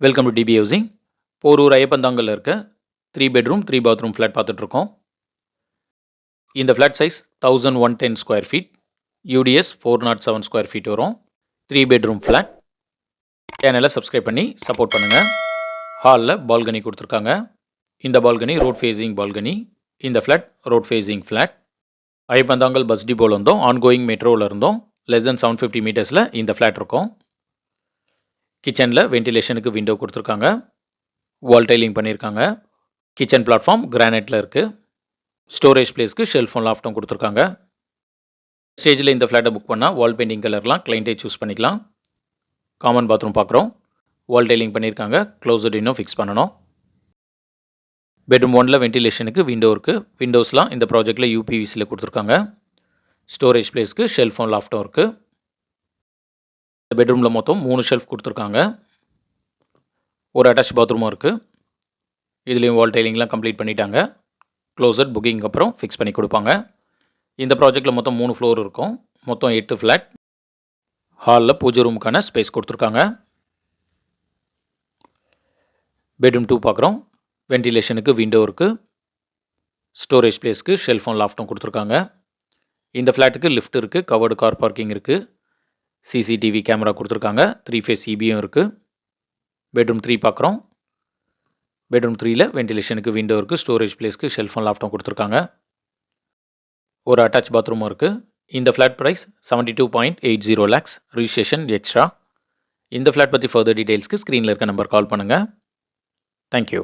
Welcome to DB housing. Porur ஐயப்பந்தாங்கல்ல இருக்க 3 bedroom 3 bathroom flat பார்த்துட்ருக்கோம். இந்த flat size 1110 square feet, UDS 407 square feet வரும். 3 பெட்ரூம் ஃப்ளாட். சேனலை சப்ஸ்கிரைப் பண்ணி சப்போர்ட் பண்ணுங்கள். ஹாலில் பால்கனி கொடுத்துருக்காங்க. இந்த பால்கனி ரோட் ஃபேஸிங் பால்கனி. இந்த flat road facing flat. Iyyappanthangal bus டிப்போவில் இருந்தோம், ஆன்கோயிங் மெட்ரோவில் இருந்தோம். லெஸ் தென் 750 மீட்டர்ஸில் இந்த ஃப்ளாட் இருக்கும். கிச்சனில் வென்டிலேஷனுக்கு விண்டோ கொடுத்துருக்காங்க. வால் டைலிங் பண்ணியிருக்காங்க. கிச்சன் பிளாட்ஃபார்ம் கிரானைட்டில் இருக்குது. ஸ்டோரேஜ் பிளேஸ்க்கு ஷெல்ஃபும் லாஃப்ட்டும் கொடுத்துருக்காங்க. ஸ்டேஜில் இந்த ஃப்ளாட்டை புக் பண்ணால் வால் பெயிண்டிங் கலர்லாம் கிளைண்ட்டே சூஸ் பண்ணிக்கலாம். காமன் பாத்ரூம் பார்க்குறோம். வால் டைலிங் பண்ணியிருக்காங்க. க்ளோசட் இன்னும் ஃபிக்ஸ் பண்ணணும். பெட்ரூம் 1ல் வென்டிலேஷனுக்கு விண்டோ இருக்குது. விண்டோஸ்லாம் இந்த ப்ராஜெக்டில் யூபிவிசியில் கொடுத்துருக்காங்க. ஸ்டோரேஜ் பிளேஸ்க்கு ஷெல்ஃபும் லாஃப்ட்டும் இருக்குது. இந்த பெட்ரூமில் மொத்தம் 3 ஷெல்ஃப் கொடுத்துருக்காங்க. ஒரு அட்டாச் பாத்ரூமும் இருக்குது. இதுலேயும் வால் டைலிங்லாம் கம்ப்ளீட் பண்ணிட்டாங்க. க்ளோசட் புக்கிங் அப்புறம் ஃபிக்ஸ் பண்ணி கொடுப்பாங்க. இந்த ப்ராஜெக்டில் மொத்தம் 3 ஃப்ளோர் இருக்கும். மொத்தம் 8 ஃப்ளாட். ஹாலில் பூஜை ரூமுக்கான ஸ்பேஸ் கொடுத்துருக்காங்க. பெட்ரூம் 2 பார்க்குறோம். வென்டிலேஷனுக்கு விண்டோ இருக்குது. ஸ்டோரேஜ் பிளேஸ்க்கு ஷெல்ஃபும் லாஃப்ட்டும் கொடுத்துருக்காங்க. இந்த ஃப்ளாட்டுக்கு லிஃப்ட் இருக்குது. கவர்டு கார் பார்க்கிங் இருக்குது. சிசிடிவி கேமரா கொடுத்துருக்காங்க. 3 ஃபேஸ் இபியும் இருக்குது. பெட்ரூம் 3 பார்க்குறோம். பெட்ரூம் 3ல் வென்டிலேஷனுக்கு விண்டோ இருக்குது. ஸ்டோரேஜ் பிளேஸ்க்கு ஷெல்ஃபும் லாஃப்ட்டும் கொடுத்துருக்காங்க. ஒரு அட்டாச் பாத்ரூமும் இருக்குது. இந்த flat price 72.80 lakhs. Registration extra. இந்த ஃப்ளாட் பற்றி ஃபர்தர் டீட்டெயில்ஸ்க்கு ஸ்க்ரீனில் இருக்க நம்பர் கால் பண்ணுங்கள். தேங்க்யூ.